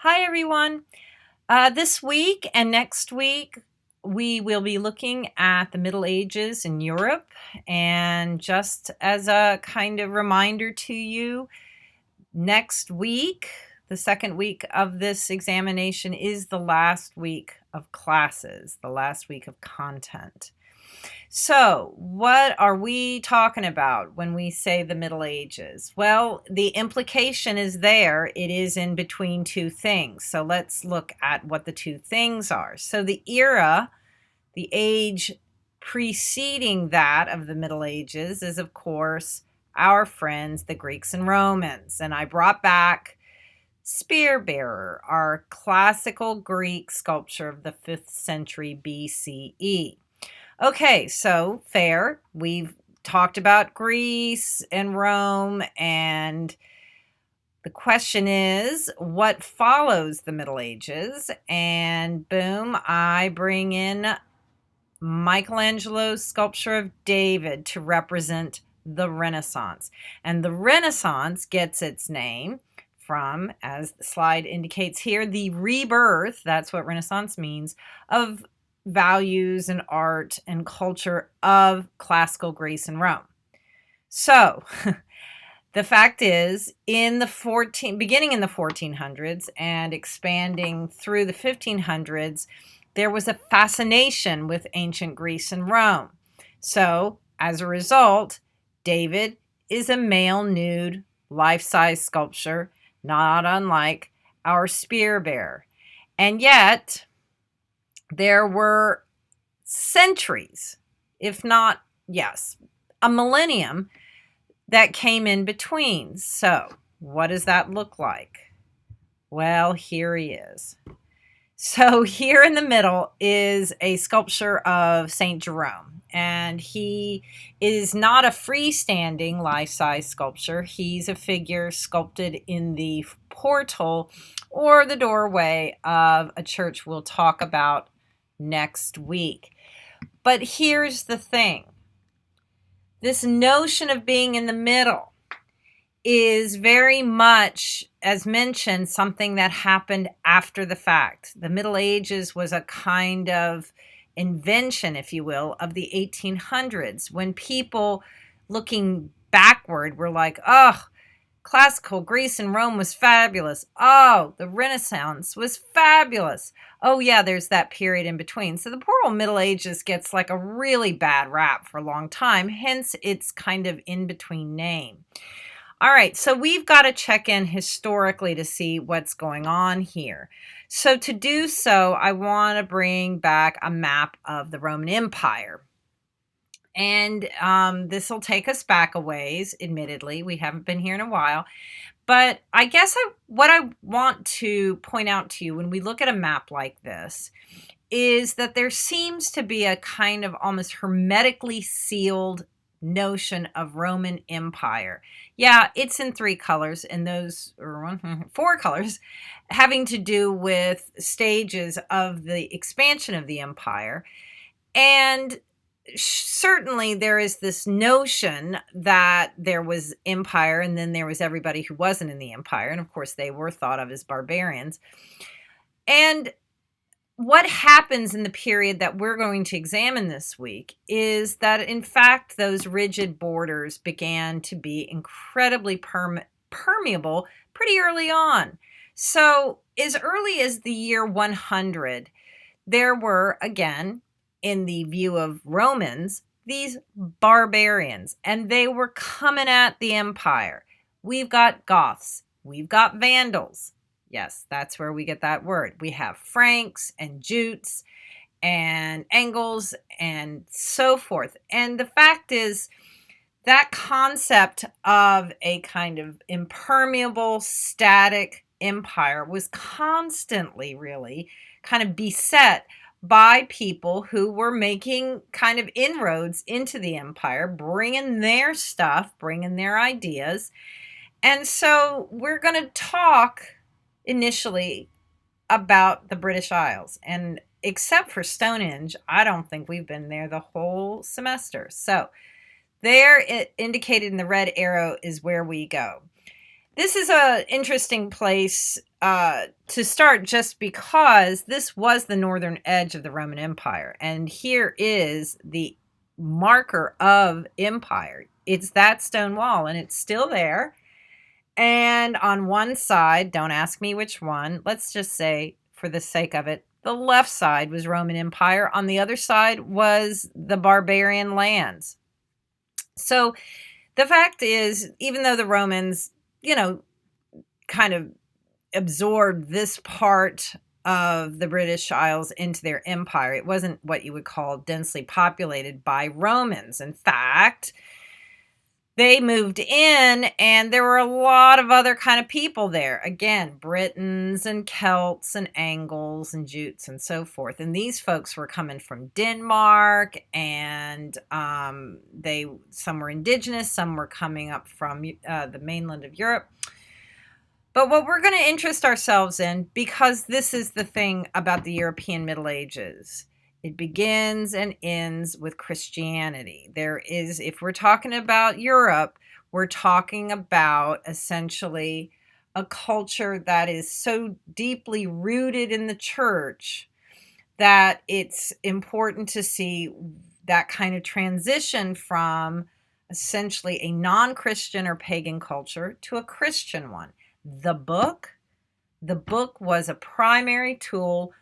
Hi, everyone. This week and next week, we will be looking at the Middle Ages in Europe. And just as a kind of reminder to you, next week, the second week of this examination, is the last week of classes, the last week of content. So, what are we talking about when we say the Middle Ages? Well, the implication is there. It is in between two things. So, let's look at what the two things are. So, the age preceding that of the Middle Ages is, of course, our friends, the Greeks and Romans. And I brought back Spear Bearer, our classical Greek sculpture of the 5th century BCE. Okay, so fair. We've talked about Greece and Rome, and the question is what follows the Middle Ages? And boom, I bring in Michelangelo's sculpture of David to represent the Renaissance. And the Renaissance gets its name from, as the slide indicates here, the rebirth, that's what Renaissance means, of values and art and culture of classical Greece and Rome. So, the fact is, beginning in the 1400s and expanding through the 1500s, there was a fascination with ancient Greece and Rome. So, as a result, David is a male nude, life-size sculpture, not unlike our spear bearer. And yet, there were centuries, if not, yes, a millennium that came in between. So, what does that look like? Well, here he is. So, here in the middle is a sculpture of St. Jerome, and he is not a freestanding life-size sculpture. He's a figure sculpted in the portal or the doorway of a church we'll talk about next week. But here's the thing. This notion of being in the middle is very much, as mentioned, something that happened after the fact. The Middle Ages was a kind of invention, if you will, of the 1800s, when people looking backward were like, oh, classical Greece and Rome was fabulous. Oh, the Renaissance was fabulous. Oh, yeah, there's that period in between. So the poor old Middle Ages gets like a really bad rap for a long time, hence its kind of in between name. All right, so we've got to check in historically to see what's going on here. So to do so, I want to bring back a map of the Roman Empire. And this will take us back a ways, admittedly. We haven't been here in a while. But I guess what I want to point out to you when we look at a map like this is that there seems to be a kind of almost hermetically sealed notion of Roman Empire. Yeah, it's in 3 colors, and those are 4 colors, having to do with stages of the expansion of the empire. And certainly there is this notion that there was empire and then there was everybody who wasn't in the empire. And of course, they were thought of as barbarians. And what happens in the period that we're going to examine this week is that, in fact, those rigid borders began to be incredibly permeable pretty early on. So, as early as the year 100, there were, again, in the view of Romans, these barbarians, and they were coming at the empire. We've got Goths, we've got Vandals. Yes, that's where we get that word. We have Franks and Jutes and Angles and so forth. And the fact is, that concept of a kind of impermeable, static empire was constantly really kind of beset by people who were making kind of inroads into the empire, bringing their stuff, bringing their ideas. And so we're going to talk initially about the British Isles. And except for Stonehenge, I don't think we've been there the whole semester. So there, it indicated in the red arrow, is where we go. This is an interesting place to start just because this was the northern edge of the Roman Empire. And here is the marker of empire. It's that stone wall, and it's still there. And on one side, don't ask me which one, let's just say, for the sake of it, the left side was Roman Empire. On the other side was the barbarian lands. So the fact is, even though the Romans, kind of absorbed this part of the British Isles into their empire, it wasn't what you would call densely populated by Romans. In fact, they moved in and there were a lot of other kind of people there. Again, Britons and Celts and Angles and Jutes and so forth. And these folks were coming from Denmark, and some were indigenous, some were coming up from the mainland of Europe. But what we're going to interest ourselves in, because this is the thing about the European Middle Ages, it begins and ends with Christianity. If we're talking about Europe, we're talking about essentially a culture that is so deeply rooted in the church that it's important to see that kind of transition from essentially a non-Christian or pagan culture to a Christian one. The book was a primary tool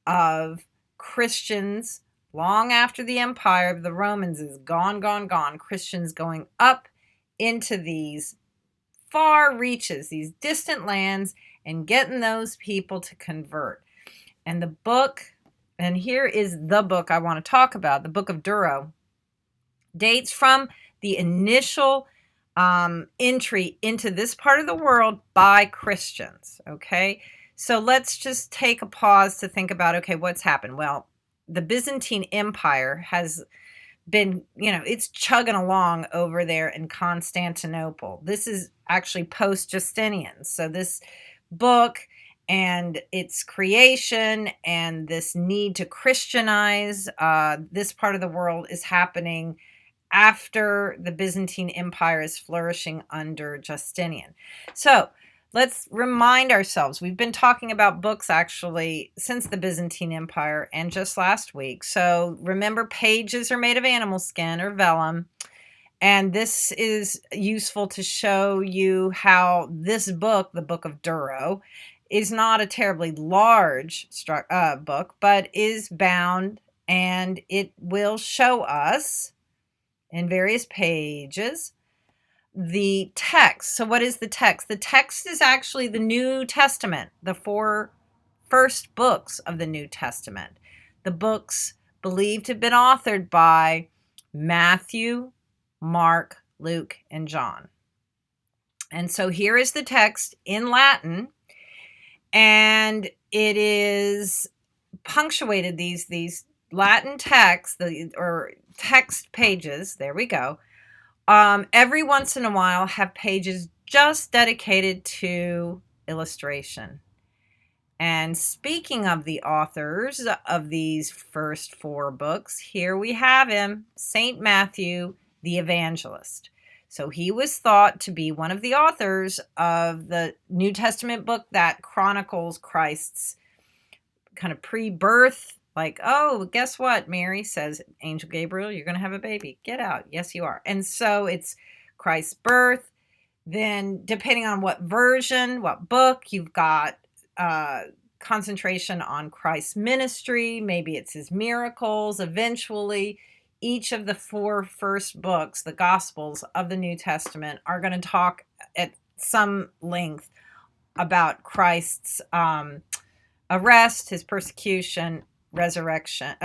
of Christians long after the empire of the Romans is gone. Christians going up into these far reaches, these distant lands, and getting those people to convert. And the book, and here is the book I want to talk about, the Book of Durrow, dates from the initial entry into this part of the world by Christians. Okay, so let's just take a pause to think about, okay, what's happened? Well, the Byzantine Empire has been, it's chugging along over there in Constantinople. This is actually post-Justinian. So this book and its creation and this need to Christianize this part of the world is happening after the Byzantine Empire is flourishing under Justinian. So let's remind ourselves, we've been talking about books actually since the Byzantine Empire and just last week. So remember, pages are made of animal skin or vellum. And this is useful to show you how this book, the Book of Durrow, is not a terribly large book, but is bound, and it will show us in various pages the text. So what is the text? The text is actually the New Testament, the 4 first books of the New Testament. The books believed to have been authored by Matthew, Mark, Luke, and John. And so here is the text in Latin, and it is punctuated, these Latin texts, or text pages, there we go, every once in a while have pages just dedicated to illustration. And speaking of the authors of these first 4 books, here we have him, St. Matthew the Evangelist. So he was thought to be one of the authors of the New Testament book that chronicles Christ's kind of pre-birth. Like, oh, guess what? Mary says, Angel Gabriel, you're going to have a baby. Get out. Yes, you are. And so it's Christ's birth. Then, depending on what version, what book, you've got concentration on Christ's ministry. Maybe it's his miracles. Eventually, each of the 4 first books, the Gospels of the New Testament, are going to talk at some length about Christ's arrest, his persecution, resurrection,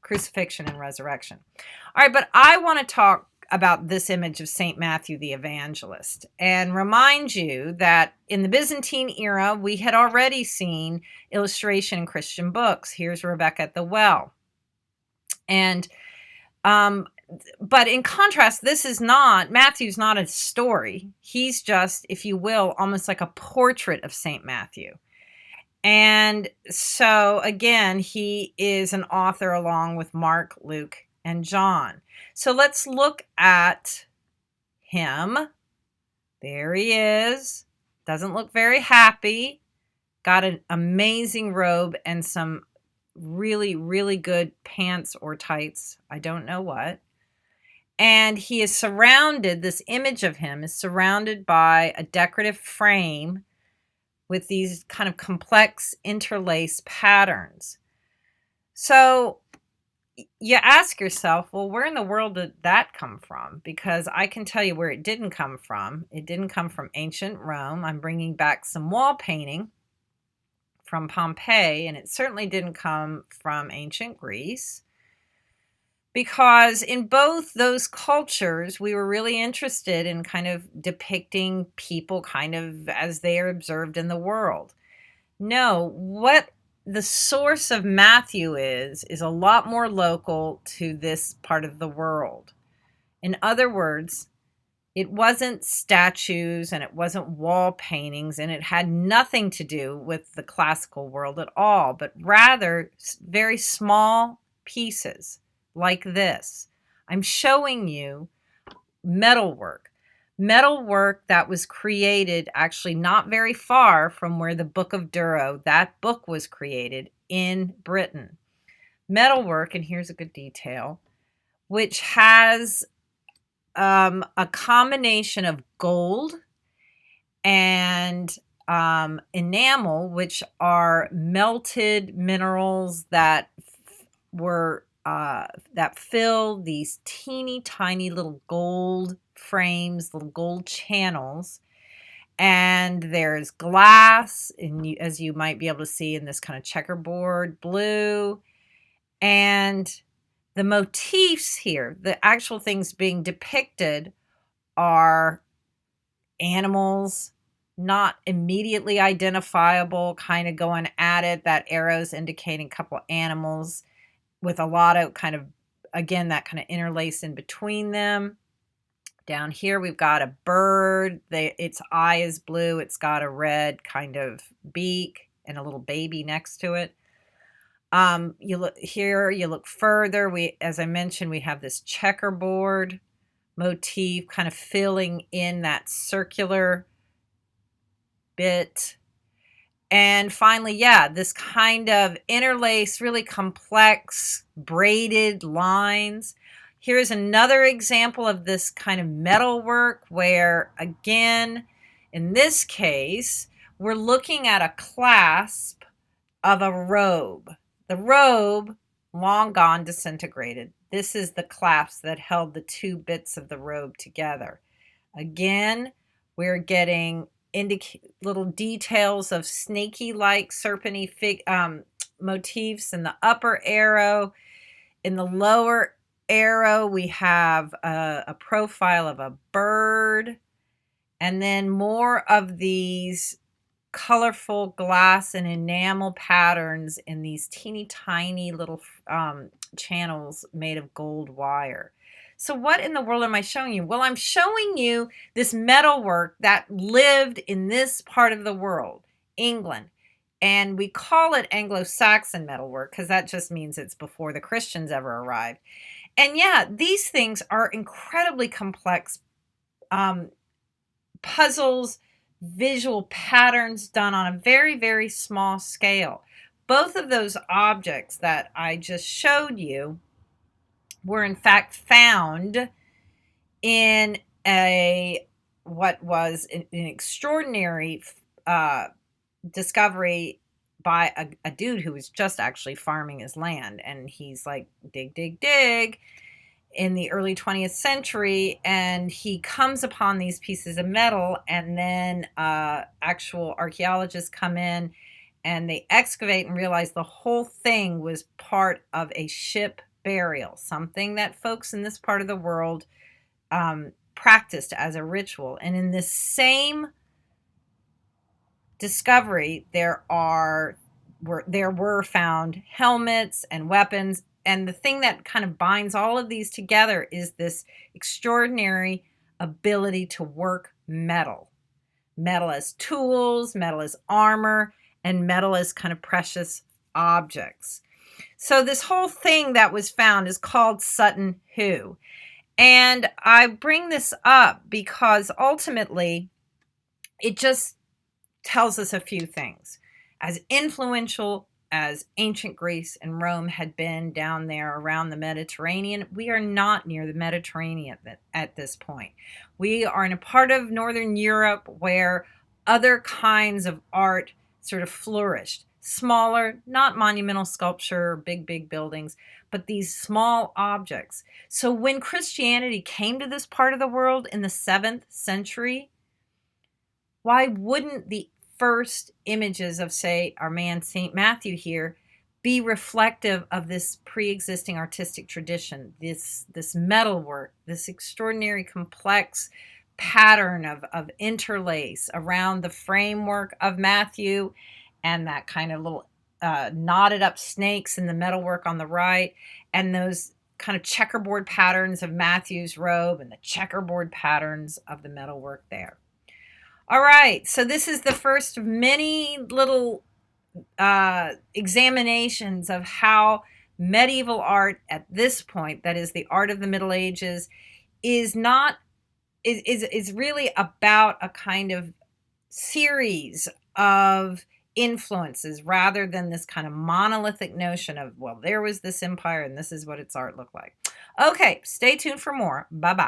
crucifixion and resurrection. All right, but I want to talk about this image of St. Matthew the Evangelist and remind you that in the Byzantine era, we had already seen illustration in Christian books. Here's Rebecca at the Well. And but in contrast, Matthew's not a story. He's just, if you will, almost like a portrait of St. Matthew. And so, again, he is an author along with Mark, Luke, and John. So let's look at him There he is. Doesn't look very happy. Got an amazing robe and some really, really good pants or tights. I don't know what. And he is surrounded, this image of him is surrounded by a decorative frame with these kind of complex interlaced patterns. So you ask yourself, well, where in the world did that come from? Because I can tell you where it didn't come from. It didn't come from ancient Rome. I'm bringing back some wall painting from Pompeii, and it certainly didn't come from ancient Greece. Because in both those cultures, we were really interested in kind of depicting people kind of as they are observed in the world. No, what the source of Matthew is a lot more local to this part of the world. In other words, it wasn't statues and it wasn't wall paintings, and it had nothing to do with the classical world at all, but rather very small pieces like this. I'm showing you metalwork. Metalwork that was created actually not very far from where the Book of Durrow, that book was created in Britain. Metalwork, and here's a good detail, which has a combination of gold and enamel, which are melted minerals that were that fill these teeny tiny little gold frames, little gold channels. And there's glass, as you might be able to see in this kind of checkerboard blue. And the motifs here, the actual things being depicted, are animals, not immediately identifiable, kind of going at it. That arrow's indicating a couple animals with a lot of kind of, again, that kind of interlace in between them. Down here, we've got a bird. Its eye is blue. It's got a red kind of beak and a little baby next to it. You look here, you look further. As I mentioned, we have this checkerboard motif kind of filling in that circular bit. And finally, yeah, this kind of interlace, really complex braided lines. Here's another example of this kind of metalwork where, again, in this case, we're looking at a clasp of a robe. The robe, long gone, disintegrated. This is the clasp that held the two bits of the robe together. Again, we're getting little details of snaky-like serpenty motifs in the upper arrow. In the lower arrow, we have a profile of a bird, and then more of these colorful glass and enamel patterns in these teeny tiny little channels made of gold wire. So what in the world am I showing you? Well, I'm showing you this metalwork that lived in this part of the world, England. And we call it Anglo-Saxon metalwork because that just means it's before the Christians ever arrived. And yeah, these things are incredibly complex puzzles, visual patterns done on a very, very small scale. Both of those objects that I just showed you were in fact found in what was an extraordinary discovery by a dude who was just actually farming his land. And he's like, dig, dig, dig, in the early 20th century, and he comes upon these pieces of metal, and then actual archaeologists come in and they excavate and realize the whole thing was part of a ship burial, something that folks in this part of the world practiced as a ritual. And in this same discovery, there were found helmets and weapons. And the thing that kind of binds all of these together is this extraordinary ability to work metal. Metal as tools, metal as armor, and metal as kind of precious objects. So this whole thing that was found is called Sutton Hoo. And I bring this up because ultimately it just tells us a few things. As influential as ancient Greece and Rome had been down there around the Mediterranean, we are not near the Mediterranean at this point. We are in a part of Northern Europe where other kinds of art sort of flourished. Smaller, not monumental sculpture or big buildings, but these small objects. So when Christianity came to this part of the world in the 7th century, why wouldn't the first images of, say, our man St. Matthew here be reflective of this pre-existing artistic tradition, this metalwork, this extraordinary complex pattern of interlace around the framework of Matthew, and that kind of little knotted up snakes in the metalwork on the right, and those kind of checkerboard patterns of Matthew's robe and the checkerboard patterns of the metalwork there. All right, so this is the first of many little examinations of how medieval art at this point, that is the art of the Middle Ages, is really about a kind of series of influences rather than this kind of monolithic notion of, well, there was this empire and this is what its art looked like. Okay, stay tuned for more. Bye-bye.